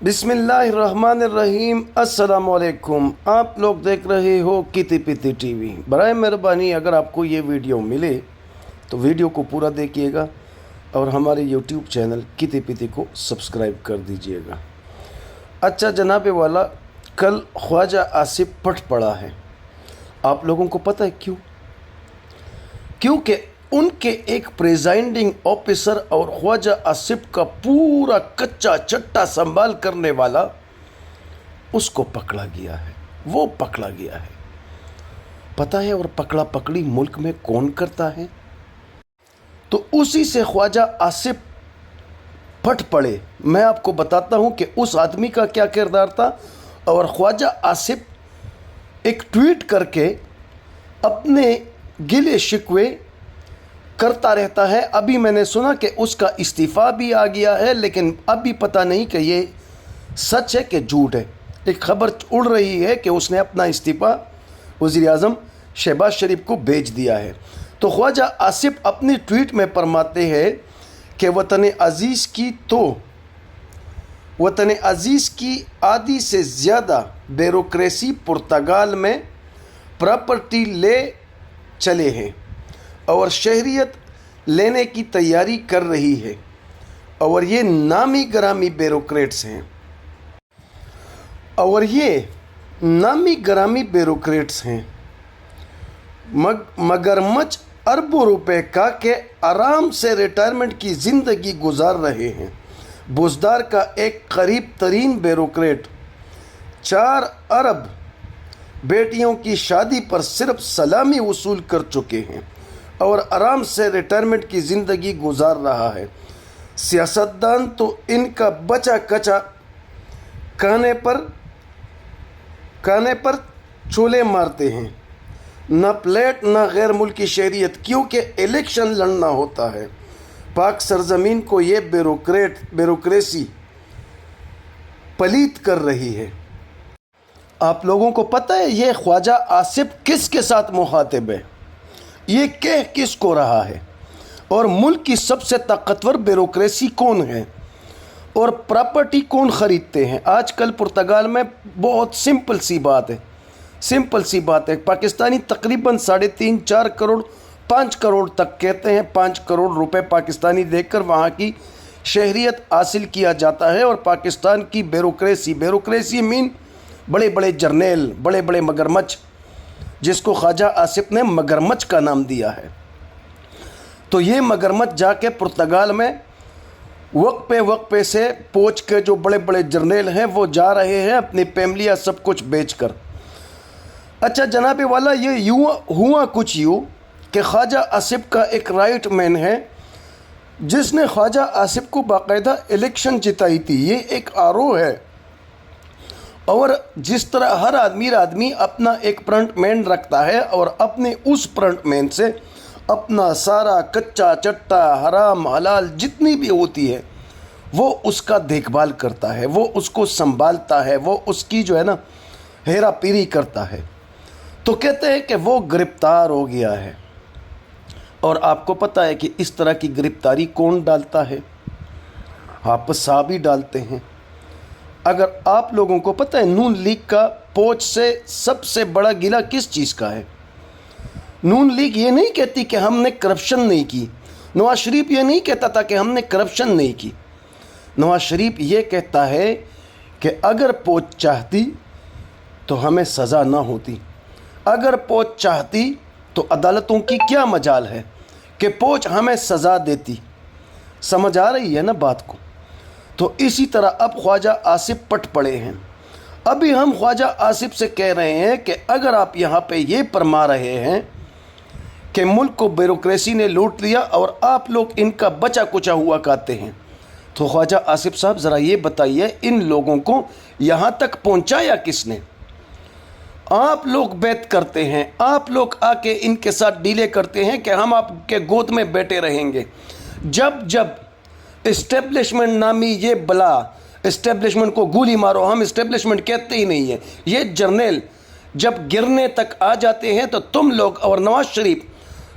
बिस्मिल्लाहिर्रहमानिर्रहीम। अस्सलामुअलैकुम। आप लोग देख रहे हो किती पिती टीवी। बराए मेहरबानी अगर आपको ये वीडियो मिले तो वीडियो को पूरा देखिएगा और हमारे यूट्यूब चैनल किती पिती को सब्सक्राइब कर दीजिएगा। अच्छा जनाब वाला, कल ख्वाजा आसिफ पट पड़ा है। आप लोगों को पता है क्यों? क्योंकि उनके एक प्रेजाइडिंग ऑफिसर और ख्वाजा आसिफ का पूरा कच्चा चट्टा संभाल करने वाला उसको पकड़ा गया है। वो पकड़ा गया है, पता है। और पकड़ा पकड़ी मुल्क में कौन करता है? तो उसी से ख्वाजा आसिफ फट पड़े। मैं आपको बताता हूं कि उस आदमी का क्या किरदार था। और ख्वाजा आसिफ एक ट्वीट करके अपने गिले शिकवे करता रहता है। अभी मैंने सुना कि उसका इस्तीफ़ा भी आ गया है, लेकिन अभी पता नहीं कि ये सच है कि झूठ है। एक खबर उड़ रही है कि उसने अपना इस्तीफ़ा वज़ीर-ए-आज़म शहबाज शरीफ को भेज दिया है। तो ख्वाजा आसिफ अपनी ट्वीट में फरमाते हैं कि वतन अज़ीज़ की आधी से ज़्यादा ब्यूरोक्रेसी पुर्तगाल में प्रॉपर्टी ले चले हैं और शहरियत लेने की तैयारी कर रही है। और ये नामी ग्रामी ब्यूरोक्रेट्स हैं। मगरमच्छ अरबों रुपए का के आराम से रिटायरमेंट की ज़िंदगी गुजार रहे हैं। बुज़दार का एक करीब तरीन ब्यूरोक्रेट 4 अरब बेटियों की शादी पर सिर्फ सलामी वसूल कर चुके हैं और आराम से रिटायरमेंट की ज़िंदगी गुजार रहा है। सियासतदान तो इनका बचा कचा कहने पर चूल्हे मारते हैं, न प्लेट न गैर मुल्की शहरियत, क्योंकि इलेक्शन लड़ना होता है। पाक सरजमीन को ये ब्यूरोक्रेसी पलीत कर रही है। आप लोगों को पता है ये ख्वाजा आसिफ किसके साथ मुखातिब है? ये कह किसको रहा है? और मुल्क की सबसे ताकतवर ब्यूरोक्रेसी कौन है? और प्रॉपर्टी कौन ख़रीदते हैं? आजकल पुर्तगाल में बहुत सिंपल सी बात है। पाकिस्तानी तकरीबन 3.5-4 करोड़ 5 करोड़ तक कहते हैं 5 करोड़ रुपए पाकिस्तानी देकर वहाँ की शहरियत हासिल किया जाता है। और पाकिस्तान की ब्यूरोक्रेसी मीन बड़े बड़े जर्नेल, बड़े बड़े मगरमच्छ, जिसको ख्वाजा आसिफ ने मगरमच्छ का नाम दिया है। तो ये मगरमच्छ जाके पुर्तगाल में वक्त पे से पोच के जो बड़े बड़े जर्नेल हैं वो जा रहे हैं अपनी फैमिलियाँ सब कुछ बेचकर। अच्छा जनाबे वाला, ये हुआ कुछ यूँ कि ख्वाजा आसिफ का एक राइट मैन है जिसने ख्वाजा आसिफ को बाकायदा इलेक्शन जिताई थी। ये एक आरओ है। और जिस तरह हर आदमी अपना एक फ्रंट मैन रखता है और अपने उस फ्रंट मैन से अपना सारा कच्चा चट्टा हराम हलाल जितनी भी होती है वो उसका देखभाल करता है, वो उसको संभालता है, वो उसकी जो है ना हेरा फेरी करता है। तो कहते हैं कि वो गिरफ्तार हो गया है। और आपको पता है कि इस तरह की गिरफ्तारी कौन डालता है? आप साहब ही डालते हैं। अगर आप लोगों को पता है नून लीग का पोच से सबसे बड़ा गिला किस चीज़ का है? नून लीग ये नहीं कहती कि हमने करप्शन नहीं की। नवाज शरीफ ये नहीं कहता था कि हमने करप्शन नहीं की। नवाज शरीफ ये कहता है कि अगर पोच चाहती तो हमें सज़ा ना होती। अगर पोच चाहती तो अदालतों की क्या मजाल है कि पोच हमें सज़ा देती। समझ आ रही है ना बात को? तो इसी तरह अब ख्वाजा आसिफ पट पड़े हैं। अभी हम ख्वाजा आसिफ से कह रहे हैं कि अगर आप यहाँ पे ये फरमा रहे हैं कि मुल्क को ब्यूरोक्रेसी ने लूट लिया और आप लोग इनका बचा कुचा हुआ कहते हैं, तो ख्वाजा आसिफ साहब ज़रा ये बताइए इन लोगों को यहाँ तक पहुँचाया किसने? आप लोग बैत करते हैं, आप लोग आके इनके साथ डीले करते हैं कि हम आपके गोद में बैठे रहेंगे। जब इस्टेब्लिशमेंट नामी ये बला, इस्टेब्लिशमेंट को गोली मारो, हम इस्टेब्लिशमेंट कहते ही नहीं है। ये जर्नल जब गिरने तक आ जाते हैं तो तुम लोग और नवाज शरीफ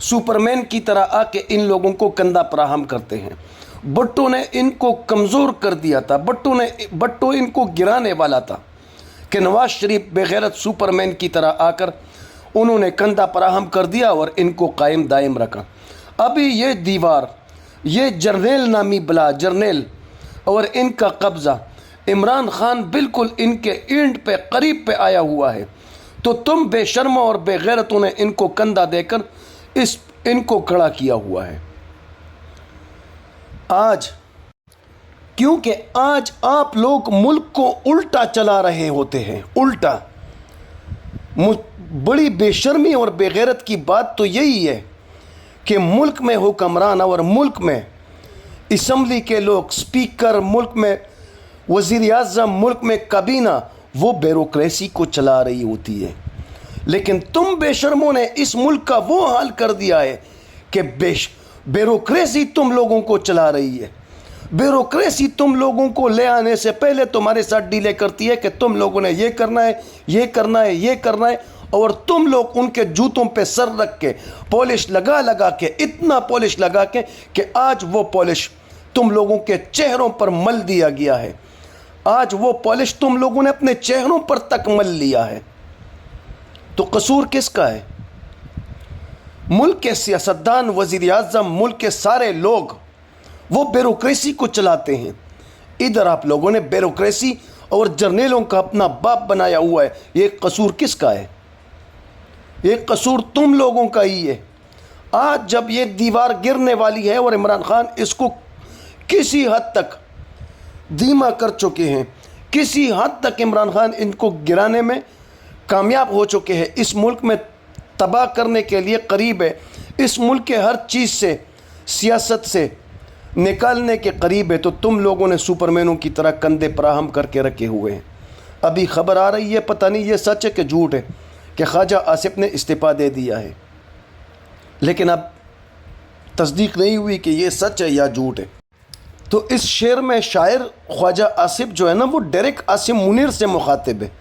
सुपरमैन की तरह आके इन लोगों को कंधा फराहम करते हैं। भुट्टो ने इनको कमज़ोर कर दिया था। भुट्टो इनको गिराने वाला था कि नवाज शरीफ बेगैरत सुपरमैन की तरह आकर उन्होंने कंधा फराहम कर दिया और इनको कायम दायम रखा। अभी ये दीवार, ये जर्नेल नामी बला जर्नेल और इनका कब्ज़ा, इमरान खान बिल्कुल इनके एंड पे करीब पे आया हुआ है। तो तुम बेशर्मा और बेगैरतों ने इनको कंधा देकर इनको खड़ा किया हुआ है। आज क्योंकि आज आप लोग मुल्क को उल्टा चला रहे होते हैं, उल्टा। बड़ी बेशर्मी और बेगैरत की बात तो यही है कि मुल्क में हुक्मरान और मुल्क में असम्बली के लोग, स्पीकर, मुल्क में वज़ीर आज़म, मुल्क में काबीना, वो ब्यूरोक्रेसी को चला रही होती है। लेकिन तुम बेशर्मों ने इस मुल्क का वो हाल कर दिया है कि ब्यूरोक्रेसी तुम लोगों को चला रही है। ब्यूरोक्रेसी तुम लोगों को ले आने से पहले तुम्हारे साथ डीले करती है कि तुम लोगों ने ये करना है, ये करना है, ये करना है, और तुम लोग उनके जूतों पे सर रख के पॉलिश लगा लगा के, इतना पॉलिश लगा के कि आज वो पॉलिश तुम लोगों के चेहरों पर मल दिया गया है। आज वो पॉलिश तुम लोगों ने अपने चेहरों पर तक मल लिया है। तो कसूर किसका है? मुल्क के सियासतदान, वज़ीर आज़म, मुल्क के सारे लोग वो ब्यूरोक्रेसी को चलाते हैं। इधर आप लोगों ने ब्यूरोक्रेसी और जर्नेलों का अपना बाप बनाया हुआ है। ये कसूर किसका है? ये कसूर तुम लोगों का ही है। आज जब ये दीवार गिरने वाली है और इमरान खान इसको किसी हद तक धीमा कर चुके हैं, किसी हद तक इमरान खान इनको गिराने में कामयाब हो चुके हैं, इस मुल्क में तबाह करने के लिए करीब है, इस मुल्क के हर चीज़ से, सियासत से निकालने के करीब है, तो तुम लोगों ने सुपरमैनों की तरह कंधे फराहम करके रखे हुए हैं। अभी खबर आ रही है, पता नहीं ये सच है कि झूठ है, कि ख्वाजा आसिफ ने इस्तीफ़ा दे दिया है, लेकिन अब तस्दीक नहीं हुई कि ये सच है या झूठ है। तो इस शेर में शायर ख्वाजा आसिफ जो है ना, वो डायरेक्ट आसिम मुनीर से मुखातिब है,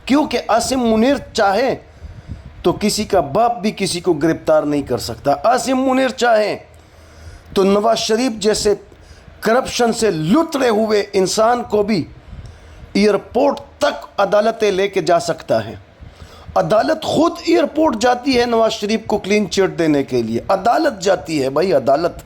क्योंकि आसिम मुनीर चाहे तो किसी का बाप भी किसी को गिरफ्तार नहीं कर सकता। आसिम मुनीर चाहे तो नवाज शरीफ जैसे करप्शन से लुटरे हुए इंसान को भी एयरपोर्ट तक अदालतें लेके जा सकता है। अदालत खुद एयरपोर्ट जाती है नवाज शरीफ को क्लीन चिट देने के लिए, अदालत जाती है भाई, अदालत।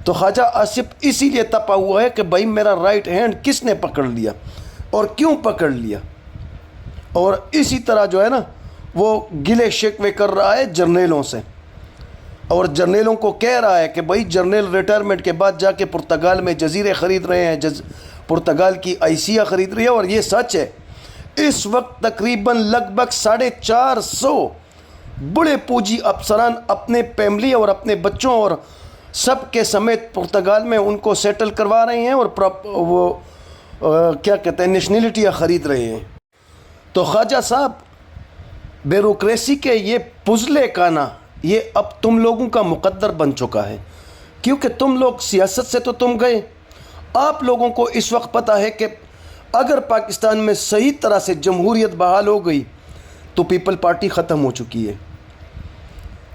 तो ख्वाजा आसिफ इसीलिए तपा हुआ है कि भाई मेरा राइट हैंड किसने पकड़ लिया और क्यों पकड़ लिया। और इसी तरह जो है ना, वो गिले शिकवे कर रहा है जर्नेलों से, और जर्नेलों को कह रहा है कि भाई जर्नल रिटायरमेंट के बाद जाके पुर्तगाल में जजीरे ख़रीद रहे हैं, पुर्तगाल की आइसिया ख़रीद रही है। और ये सच है, इस वक्त तकरीबन लगभग 450 बड़े पूंजी अफसरान अपने फैमिली और अपने बच्चों और सब के समेत पुर्तगाल में उनको सेटल करवा रहे हैं और वो क्या कहते हैं, नेशनलिटियाँ ख़रीद रहे हैं। तो ख्वाजा साहब, ब्यूरोक्रेसी के ये पुजले काना ये अब तुम लोगों का मुकद्दर बन चुका है, क्योंकि तुम लोग सियासत से तो तुम गए। आप लोगों को इस वक्त पता है कि अगर पाकिस्तान में सही तरह से जमहूरियत बहाल हो गई तो पीपल पार्टी ख़त्म हो चुकी है,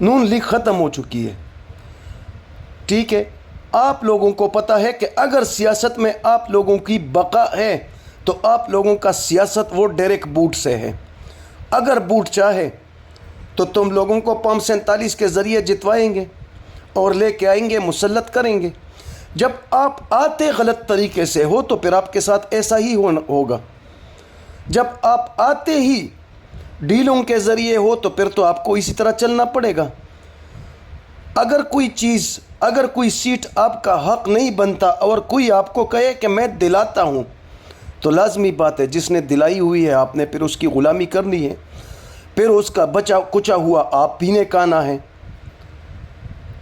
नून लीग ख़त्म हो चुकी है, ठीक है। आप लोगों को पता है कि अगर सियासत में आप लोगों की बका है तो आप लोगों का सियासत वो डायरेक्ट बूट से है। अगर बूट चाहे तो तुम लोगों को PAM 47 के ज़रिए जितवाएंगे और लेके आएंगे, मुसल्लत करेंगे। जब आप आते गलत तरीके से हो तो फिर आपके साथ ऐसा ही होगा। जब आप आते ही डीलों के ज़रिए हो तो फिर तो आपको इसी तरह चलना पड़ेगा। अगर कोई चीज़, अगर कोई सीट आपका हक नहीं बनता और कोई आपको कहे कि मैं दिलाता हूँ, तो लाजमी बात है जिसने दिलाई हुई है आपने फिर उसकी ग़ुलामी करनी है, फिर उसका बचा कुचा हुआ आप पीने का ना है,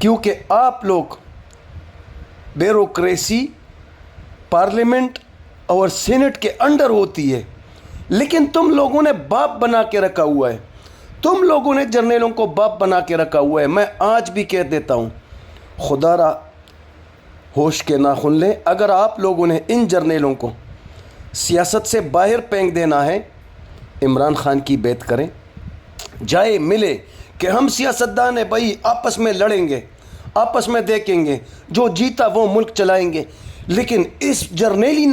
क्योंकि आप लोग ब्यूरोक्रेसी पार्लियामेंट और सीनेट के अंडर होती है, लेकिन तुम लोगों ने बाप बना के रखा हुआ है, तुम लोगों ने जर्नलों को बाप बना के रखा हुआ है। मैं आज भी कह देता हूँ, खुदारा होश के नाखुन लें, अगर आप लोगों ने इन जर्नलों को सियासत से बाहर फेंक देना है, इमरान खान की बैत करें, जाए मिले कि हम सियासतदान हैं भाई, आपस में लड़ेंगे, آپس میں دیکھیں گے، جو جیتا وہ ملک چلائیں گے۔ لیکن اس جرنیلی